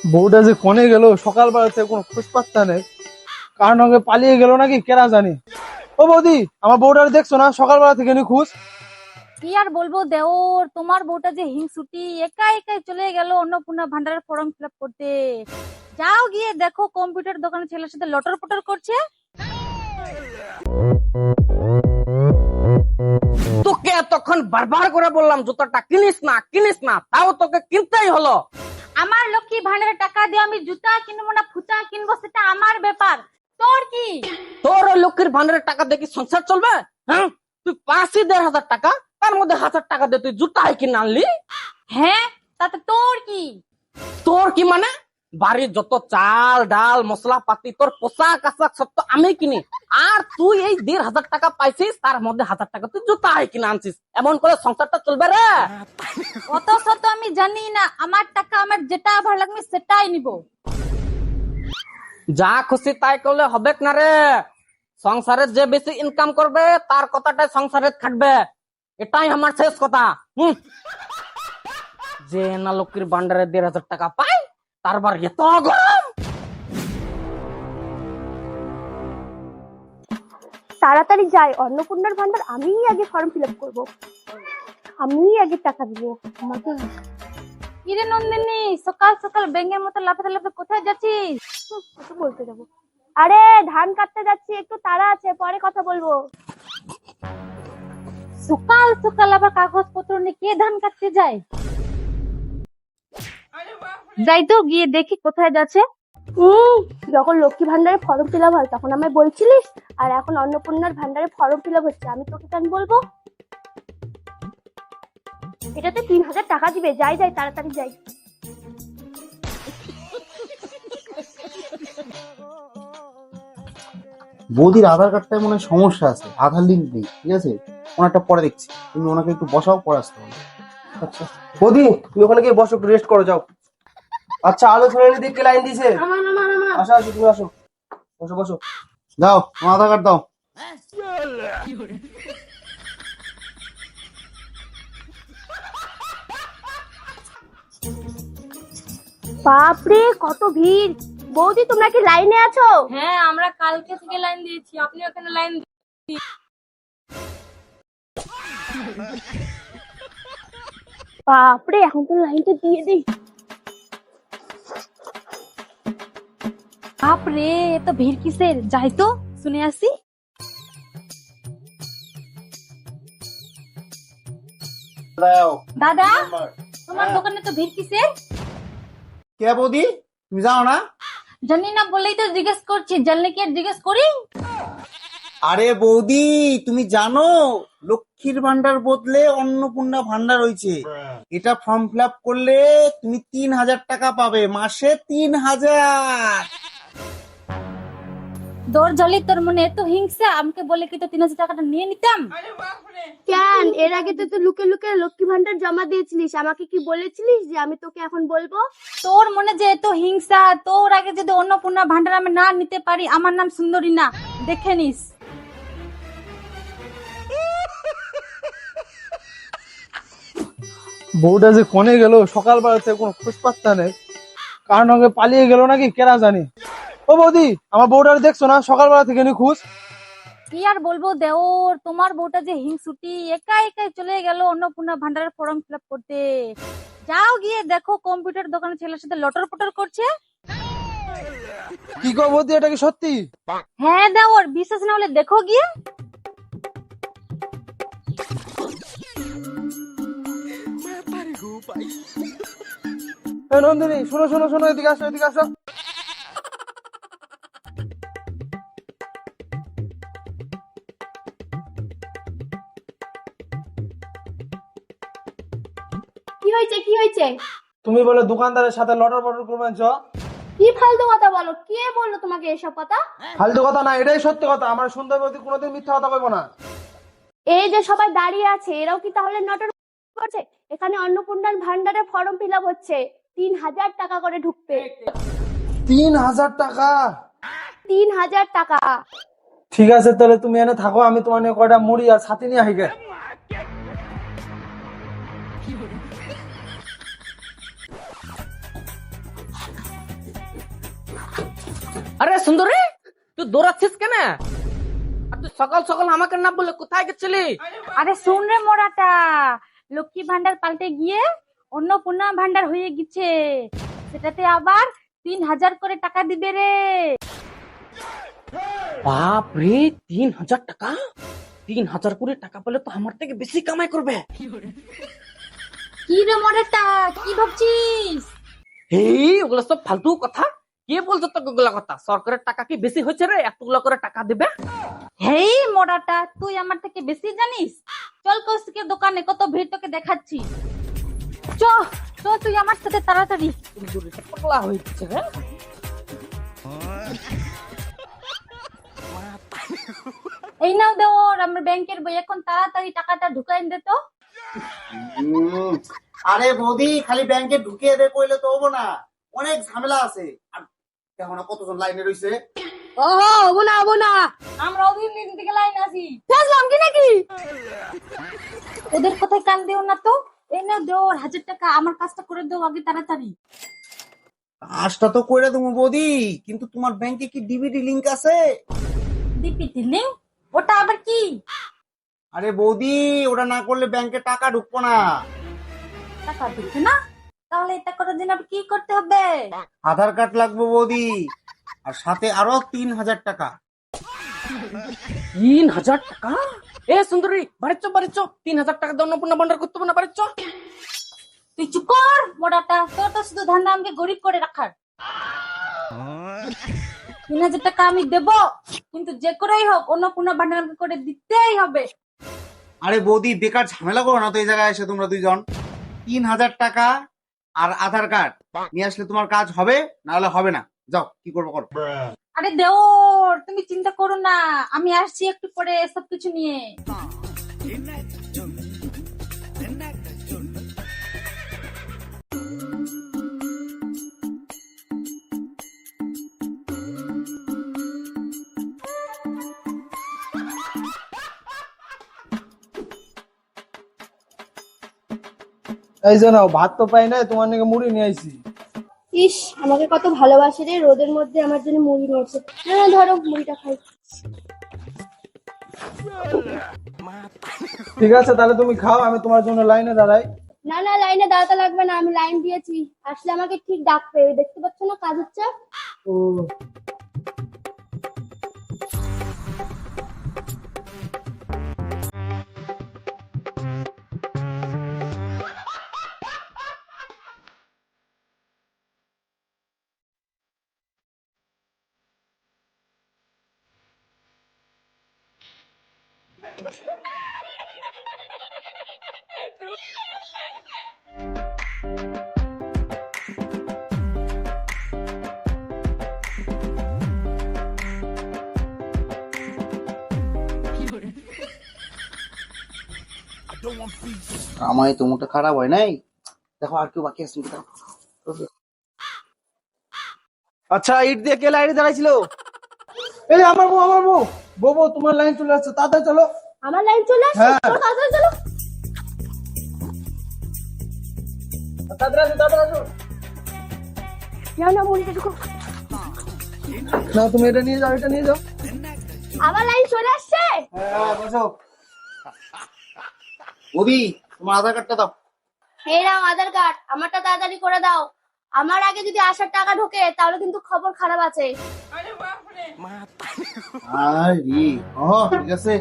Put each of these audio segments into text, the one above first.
বউটা যে কোনে গেল সকালবেলাতে কোনো খোঁজ পাত্তা নেই। কার সঙ্গে পালিয়ে গেল নাকি কেনা জানি। ও বৌদি, আমার বউটার দেখছো না? সকালবেলা থেকে নি খুঁজ। কি আর বলবো দেওর, তোমার বউটা যে হিংসুটি, একাই একাই চলে গেল অন্নপূর্ণা ভান্ডারের ফর্ম ফিল আপ করতে। যাও গিয়ে দেখো কম্পিউটার দোকানে ছেলের সাথে লটর পটর করছে। তোকে এতক্ষণ বারবার করে বললাম জুতোটা কিনিস না কিনিস না, তাও তোকে কিনতেই হলো। আমার লক্ষ্মী ভান্ডারের টাকা দিয়ে আমি জুতা কিনবো না ফুটা কিনবো সেটা আমার ব্যাপার, তোর কি? তোর ওই লক্ষ্মীর ভান্ডারের টাকা দিয়ে কি সংসার চলবে? হ্যাঁ, তুই 5,500 টাকা, তার মধ্যে 1,000 টাকা দিয়ে তুই জুতাই কিনে আনলি। হ্যাঁ, তাতে তোর কি? তোর কি মানে? বাড়ির যত চাল ডাল মশলা পাতি তোর পোশাক আশাক সব তো আমি কিনি, আর তুই এই 1,500 টাকা পাইছিস, তার মধ্যে 1,000 টাকা তুই জুতাই কিনে আনছিস। এমন করে সংসারটা চলবে রে? অত শত আমি জানি না, আমার টাকা আমার যেটা ভালো লাগবে সেটাই নিব। যা খুশি তাই করলে হবে না রে। সংসারে যে বেশি ইনকাম করবে তার কথাটাই সংসারে খাটবে, এটাই আমার শেষ কথা। যে না লক্ষ্মীর ভান্ডারে 1,500 টাকা পায়, তারপর এত গরম। তাড়াতাড়ি যাই, অন্নপূর্ণার ভান্ডার আমিই আগে ফর্ম ফিল আপ করবো, আমিই আগে টাকা দিব আমাকে। কিরে নন্দিনী, সকাল সকাল ব্যাঙের মতো লাফাতে লাফাতে কোথায় যাচ্ছিস? কিছু বলতে যাবো। আরে ধান কাটতে যাচ্ছি, একটু তাড়া আছে, পরে কথা বলবো। সকাল সকাল আবার কাগজ পত্র নিয়ে কে ধান কাটতে যায়? যাই তো গিয়ে দেখি কোথায় যাচ্ছে। যখন লক্ষ্মী ভান্ডারে ফর্ম ফিল আপ হয় তখন আমায় বলছিলিস, আর এখন অন্নপূর্ণার ভান্ডারে ফর্ম ফিল আপ হচ্ছে, আমি তোকে কেন বলবো? এটাতে 3,000 টাকা দিবে, যাই যাই তাড়াতাড়ি যাই। বৌদির আধার কার্ডটায় মনে হয় সমস্যা আছে, আধার লিঙ্ক নেই। ঠিক আছে, ওনারটা পরে দেখছি। তুমি ওনাকে একটু বসাও, পরে আসতে হবে। আচ্ছা বৌদি, তুমি ওখানে গিয়ে বসো, একটু রেস্ট করো, যাও। আচ্ছা, আলো ছেড়ে দিকে লাইন দিছে। আসো আসো, তুমি আসো, বসো বসো। যাও, তোমার আধার কার্ড দাও। বাপরে কত ভিড়! বৌদি তোমরা কি লাইনে আছো? হ্যাঁ, আমরা কালকে থেকে লাইন দিয়েছি, আপনি ওখানে লাইন। বাপরে, এখন তো লাইনটা দিয়ে দিই। বাপরে, এত ভিড় কিসের? যাই তো শুনে আসি। দাদা, তোমার দোকানে তো ভিড় কিসের? কে বৌদি, তুমি জানো না? জানি না বলেই তো জিজ্ঞেস করছি, জানলে কি আর জিজ্ঞেস করি? আরে বৌদি, তুমি জানো লক্ষ্মীর ভান্ডার বদলে অন্নপূর্ণা ভান্ডার হয়েছে। এটা ফর্ম ফিল আপ করলে তুমি 3,000 টাকা পাবে, মাসে 3,000। দৌড় জলি, তোর মনে এত হিংসা, আমাকে বলে কি তো 3,000 টাকাটা নিয়ে নিতাম। কেন এর আগে তো তুই লুকে লুকে লক্ষ্মী ভান্ডার জমা দিয়েছিলিস, আমাকে কি বলেছিলিস যে আমি তোকে এখন বলবো? তোর মনে যে এত হিংসা, তোর আগে যদি অন্নপূর্ণা ভান্ডার আমি না নিতে পারি, আমার নাম সুন্দরী না, দেখে নিস। বউটা যে কোনে গেল সকালবেলাতে কোনো খোঁজ পাত্তা নেই। কার সঙ্গে পালিয়ে গেল নাকি কেনা জানি। ও বৌদি, আমার বউটার দেখছো না? সকালবেলা থেকে নি খুঁজ। কি আর বলবো দেওর, তোমার বউটা যে হিংসুটি, একাই একাই চলে গেল অন্নপূর্ণা ভান্ডারের ফর্ম ফিল আপ করতে। যাও গিয়ে দেখো কম্পিউটার দোকানে ছেলের সাথে লটর পটর করছে। কি গো বৌদি, এটা কি সত্যি? হ্যাঁ দেওর, বিশ্বাস না হলে দেখো গিয়ে। এ নন্দিনী, শোনো শোনো শোনো, এদিকে আসো এদিকে আসো। কি হয়েছে কি হয়েছে? তুমি বলে দোকানদারের সাথে লটর পটর করবেন চ? কি ফালতু কথা বলো? কে বললো তোমাকে এসব কথা? ফালতু কথা না, এটাই সত্যি কথা। আমার সুন্দর বৌদি কোনোদিন মিথ্যা কথা কইবো না। এই যে সবাই দাঁড়িয়ে আছে, এরাও কি তাহলে নটর করছে? এখানে অন্নপূর্ণার ভান্ডারে ফর্ম ফিল আপ হচ্ছে, 3,000 টাকা করে ঢুকবে। 3,000 টাকা? 3,000 টাকা। ঠিক আছে, তাহলে তুমি এনে থাকো, আমি তোমার নিয়ে কয়টা মুড়ি আর ছাতি নিয়ে হাইগে। আরে সুন্দরী, তুই দৌড়াচ্ছিস কেন? আর তুই সকাল সকাল আমাকে না বলে কোথায় গেছিলি? আরে শুন রে মোড়াটা, লক্ষ্মী ভান্ডার পাল্টে গিয়ে অন্নপূর্ণা ভান্ডার হয়ে গেছে, সেটাতে আবার 3,000 করে টাকা দিবে রে। বাপ রে, 3,000 টাকা! 3,000 করে টাকা পেলে তো আমার থেকে বেশি কামাই করবে। কি রে মোড়াটা, কি ভাবছিস? এই ওগুলো সব ফালতু কথা। কে বলছো তো ওগুলা কথা? সরকারের টাকা কি বেশি হয়েছে রে এতগুলো করে টাকা দিবে? হেই মোড়াটা, তুই আমার থেকে বেশি জানিস? চল কৌশিকের দোকানে, কত ভিড়, তোকে দেখাচ্ছি। চ চ, তুই আমার সাথে তাড়াতাড়ি। পাগলা হয়ে গেছে রে। এই নাও দেওর আমার ব্যাংকের বই, এখন তাড়াতাড়ি টাকাটা ঢুকাই দে তো। আরে বৌদি, খালি ব্যাংকে ঢুকিয়ে দে কইলে তো হবো না, অনেক ঝামেলা আছে। আর দেখো না কতজন লাইনে রয়েছে। আমরা ওদের দিকে লাইন আছি, বুঝলাম কি নাকি? ওদের কথায় কান দিও না তো। এই নাও দেওর 1,000 টাকা, আমার কাজটা করে দাও আগে তাড়াতাড়ি। কাজটা তো করে দেবো বৌদি, কিন্তু তোমার ব্যাংকে কি ডিবিটি লিংক আছে? DPT link? ওটা আবার কি? আরে বৌদি, ওটা না করলে ব্যাংকে টাকা ঢুকবো না। টাকা দিচ্ছে না? তাহলে এটা করার জন্য আবার কি করতে হবে? আধার কার্ড লাগবে বৌদি, আর সাথে আরো 3,000 টাকা। 3,000 টাকা? এ সুন্দরী, বাড়ি চ বাড়ি চ। 3,000 টাকা দিয়ে অন্নপূর্ণা ভান্ডার করতে হবে না, বাড়ি চ। তুই চুপ কর মোড়াটা, তোর তো শুধু ধান্দা আমাকে গরিব করে রাখার। 3,000 টাকা আমি দেবো, কিন্তু যে করেই হোক অন্নপূর্ণা ভান্ডার আমাকে করে দিতেই হবে। আরে বৌদি, বেকার ঝামেলা করো না তো এই জায়গায় এসে তোমরা দুইজন। 3,000 টাকা আর আধার কার্ড নিয়ে আসলে তোমার কাজ হবে, না হলে হবে না। যাও, কি করবো করো। আরে দেওর, তুমি চিন্তা করো না, আমি আসছি একটু পরে সবকিছু নিয়ে। এই যে নাও, ভাত তো পাই না, তোমার নাকি মুড়ি নিয়ে আইছি। ইস, আমাকে কত ভালোবাসে রে, রোদের মধ্যে আমার জন্য মুড়ি নিয়েছে। না না, ধরো মুড়িটা খাই। ঠিক আছে, তাহলে তুমি খাও, আমি তোমার জন্য লাইনে দাঁড়াই। না না, লাইনে দাঁড়াতে লাগবে না, আমি লাইন দিয়েছি। আসলে আমাকে ঠিক ডাকবে, দেখতে পাচ্ছ না কাজ হচ্ছে। ও, আমার তো মুখটা খারাপ হয় নাই। দেখো আর কেউ বাকি আছে নাকি, দেখো। আচ্ছা, ইট দিয়ে কে লাইনে দাঁড়াইছিল? এই আমার বউ, আমার বউ। বউ বউ, তোমার লাইন চলে আসছে, তাড়াতাড়ি চলো। আমার লাইন চলে আসছে, হ্যাঁ। চলো তাড়াতাড়ি চলো। তাড়াতাড়ি আসো, তাড়াতাড়ি আসো। নাও না, মুড়িটা ঢুকো। না, তুমি এটা নিয়ে যাও, এটা নিয়ে যাও। আমার লাইন চলে আসছে। হ্যাঁ, বসো। বৌদি, তোমার আধার কার্ডটা দাও। এই নাও আধার কার্ড, আমারটা তাড়াতাড়ি করে দাও। আমার আগে যদি আসার টাকা ঢোকে তাহলে কিন্তু খবর খারাপ আছে। আরে, ঠিক আছে।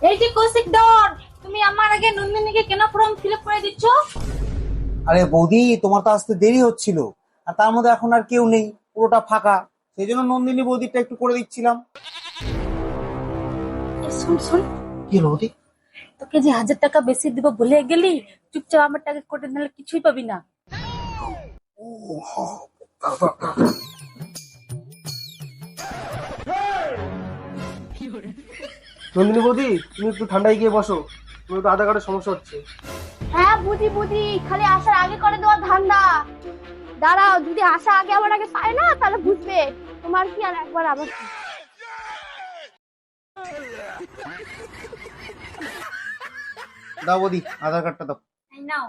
এই যে কৌশিক দর, তুমি আমার আগে নন্দিনীকে কেন ফর্ম ফিল আপ করে দিচ্ছ? আরে বৌদি, তোমার তো আসতে দেরি হচ্ছিল, আর তার মধ্যে এখন আর কেউ নেই, পুরোটা ফাঁকা, সেই জন্য নন্দিনী বৌদিটা একটু করে দিচ্ছিলাম। শুন শুন, কি হলো বৌদি? তোকে যে 1,000 টাকা বেশি দিব বলে গেলি, চুপচাপ আমার টাকা করে নিলে কিছুই পাবি না। নন্দিনী বৌদি, তুমি একটু ঠান্ডায় গিয়ে বসো, তুমি তো আধার কার্ডের সমস্যা হচ্ছে। হ্যাঁ বুঝি বুঝি, খালি আসার আগে করে দেওয়ার ধান্দা। দাঁড়াও, যদি আসা আগে আমার আগে পায় না তাহলে বুঝবে। তোমার কি আর একবার আবার কি? দাও বৌদি, আধার কার্ডটা দাও। এই নাও।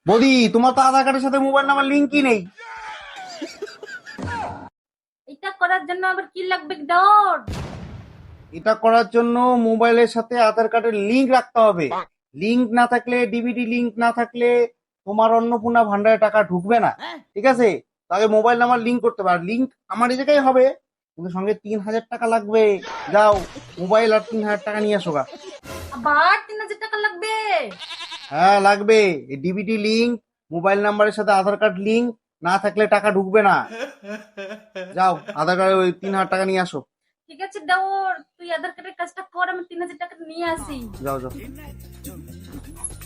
বৌদি, তোমার তো আধার কার্ডের সাথে মোবাইল নাম্বার লিঙ্কই নেই। এটা করার জন্য আবার কি লাগবে দেওর? এটা করার জন্য মোবাইলের সাথে আধার কার্ডের লিংক রাখতে হবে। লিংক না থাকলে, ডিবিটি লিংক না থাকলে তোমার অন্নপূর্ণা ভান্ডারে টাকা ঢুকবে না। ঠিক আছে, তাকে মোবাইল নাম্বার লিংক করতে হবে। আর লিংক আমার এই জায়গায় হবে, কিন্তু সঙ্গে 3,000 টাকা লাগবে। যাও, মোবাইল আর 3,000 টাকা নিয়ে আসো গা। আবার 3000 টাকা লাগবে? হ্যাঁ লাগবে। ডিবিটি লিংক, মোবাইল নাম্বারের সাথে আধার কার্ড লিংক না থাকলে টাকা ঢুকবে না। যাও, আধার কার্ডে ওই 3,000 টাকা নিয়ে আসো। ঠিক আছে দেওর, তুই আধার কার্ডের কাজটা কর, আমি 3000 টাকা নিয়ে আসি। যাও যাও।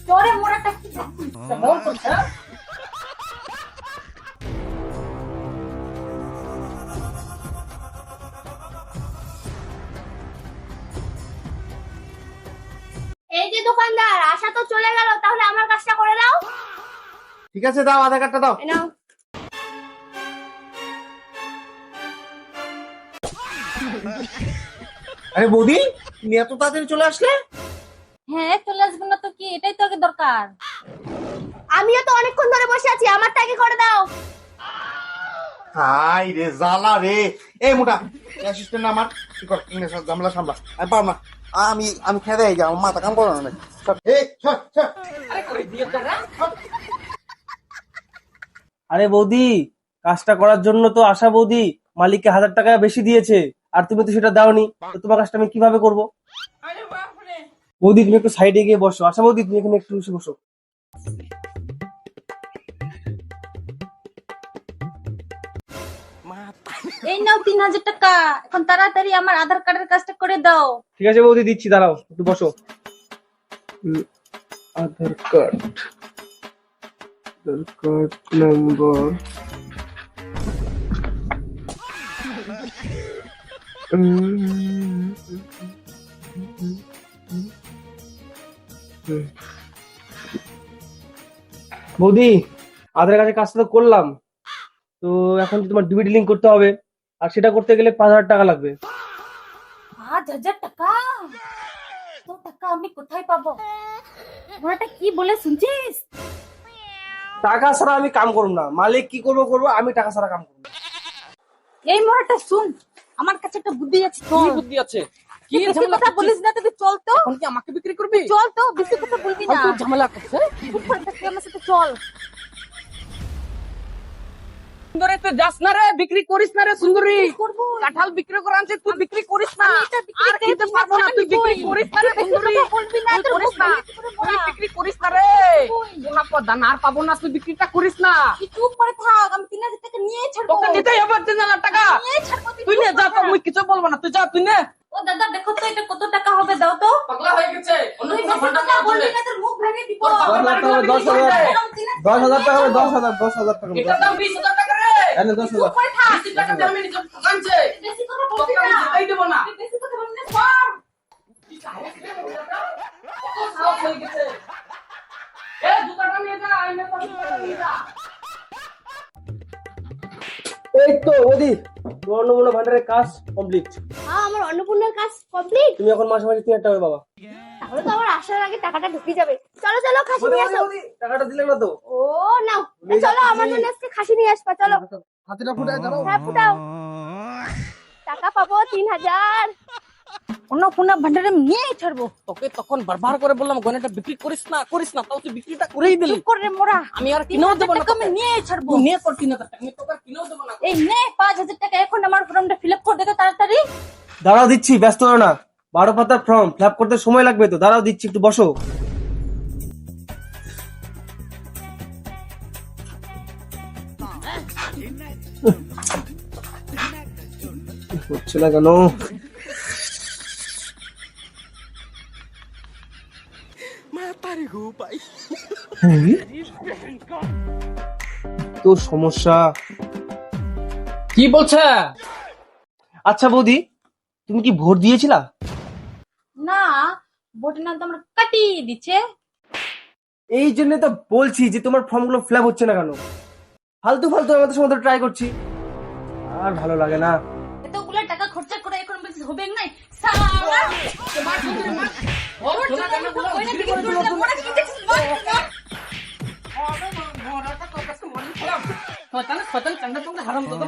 তোরে মোড়াটা কি দেখছিস? কেমন করছে? এই যে দোকানদার, আশা তো চলে গেল, তাহলে আমার কাজটা করে দাও। ঠিক আছে, দাও আধার কার্ডটা দাও। এই নাও। আরে বৌদি, তুমি এত তাড়াতাড়ি চলে আসলে? হ্যাঁ চলে আসবো না তো কি, এটাই তো আগে দরকার। আমিও তো অনেকক্ষণ ধরে বসে আছি, আমারটা আগে করে দাও। হাই রে জ্বালা রে। এই মোটা অ্যাসিস্ট্যান্ট আমার কি কর, ইংলিশ জামলা সামলা। আমি পারব না, আমি আমি খেয়ে দেয় আমার মাথা কাম করো না। আরে বৌদি, কাজটা করার জন্য তো আশা বৌদি মালিককে 1000 টাকা বেশি দিয়েছে, আর তুমি তো সেটা দাওনি। তো তোমার কাজটা আমি কিভাবে করবো? বৌদি তুমি একটু সাইডে গিয়ে বসো। আশা বৌদি তুমি এখানে একটু এসে বসো। এই নাও 3000 টাকা, এখন তাড়াতাড়ি আমার আধার কার্ডের কাজটা করে দাও। ঠিক আছে বৌদি, দিচ্ছি, দাঁড়াও একটু বসো। আধার কার্ড, আধার কার্ড নাম্বার, বৌদি আধার কার্ডের কাজটা তো করলাম, তো এখন তো তোমার ডিবিটি লিঙ্ক করতে হবে, আর সেটা করতে গেলে 5,000 টাকা লাগবে। 5000 টাকা? তো টাকা আমি কোথায় পাবো? ওটা কি বলে শুনছিস? টাকা ছাড়া আমি কাম করব না। মালিক কি করবো করবো, আমি টাকা ছাড়া কাম করবো না। এই মোড়াটা শুন, আমার কাছে একটা বুদ্ধি আছে। কি চল, বুদ্ধি আছে? কি বেশি ঝামেলা কথা বলিস না, তুই চল তো। এখন কি আমাকে বিক্রি করবি? চল তো, বেশি কথা বলবি না। ফালতু ঝামেলা করছে। চুপ করে থাকবি, আমার সাথে চল। সুন্দরী তুই যাস না রে, বিক্রি করিস না রে সুন্দরী। করবো। কাঁঠাল বিক্রি করে আনছিস, তুই বিক্রি করিস না। আমি এটা বিক্রি আর খেতে করবো পারবো না, না, তুই বিক্রি আমি করিস না রে তুই বেশি সুন্দরী। কথা বলবি না, তুই তোর করিস মুখ না, ভেঙে দিবো রে তুই মোড়া। বিক্রি করিস না রে। ওরা দান আর পাবো না, তুই বিক্রিটা করিস না। তুই চুপ করে থাক, আমি 3000 টাকা নিয়ে ছাড়বো। তোকে নিতেই হবে 3,000 টাকা। নিয়ে ছাড়বো, তুই নে, চুপ যা, করে তো থাক। মুই কিছু বলবো না, তুই যা, তুই নে। ও দাদা দেখো তো এটা কত টাকা হবে, দাও তো। পাগলা হয়ে গেছে। তুই বেশি কথা বলবি না, তোর মুখ ভেঙে দিব। 10,000 টাকা হবে, 10,000 10,000 টাকা হবে, 10,000 টাকা হবে। এটার দাম 20,000 টাকা রে। এনে 10,000। চুপ করে থাক। 20 টাকা দিয়ে আমি নিজে কাঁদছে। বেশি কথা তোকে বলবি আমি না। যেতেই দেবো না। তুই বেশি কথা বলবি না, সর। কত সাহস হয়ে গেছে। এ জুতাটা নিয়ে যা, এই নে তোর জুতাটা নিয়ে যা। এই তো বৌদি, তোমার অন্নপূর্ণা ভান্ডারের কাজ কমপ্লিট। আমার অন্নপূর্ণার কাজ কমপ্লিট। তুমি এখন মাসে মাসে 3,000 টাকা পাবা। তাহলে তো আমার আসার আগে টাকাটা ঢুকে যাবে। চলো চলো, খাসি নিয়ে আসো। টাকাটা দিলে না তো? ও নাও, চলো আমার জন্য আজকে খাসি নিয়ে আসবা। চলো, হাতিটা ফুটায় দাও। হ্যাঁ ফুটাও। টাকা পাবো 3,000। অন্নপূর্ণা ভান্ডারে আমি নিয়ে ছাড়বো। তোকে তখন বারবার করে বললাম গয়নাটা বিক্রি করিস না, করিস না, তাও তুই বিক্রিটা করেই দিলি। চুপ করে মোড়া। আমি আর কিনেও দেবো না টাকা আমি তোকে। নিয়ে ছাড়বো। তুই নিয়ে তোর 3,000 টাকা, আমি তোকে আর কিনেও দেবো না। এই নে 5000 টাকা, এখন আমার ফর্মটা ফিল আপ করে দে তো তাড়াতাড়ি। দাঁড়াও দিচ্ছি, ব্যস্ত হও না। 12 পাতার ফর্ম ফিল আপ করতে সময় লাগবে তো, দাঁড়াও দিচ্ছি, একটু বসো। হচ্ছে না কেন? তোর সমস্যা কি বলছে? আচ্ছা বৌদি, তুমি কি ভোট দিয়েছিলা? না, ভোটের নাম তো আমরা কাটিয়ে দিচ্ছে। এই জন্য তো বলছি যে তোমার ফর্ম গুলো ফিল আপ হচ্ছে না কেন। ফালতু ফালতু আমাদের সঙ্গে ট্রাই করছি, আর ভালো লাগে না। এতগুলো টাকা খরচা করে এখন বলছিস হবে নাই সালা। শয়তান শয়তান চান্দা চান্দা হারাম দাদা।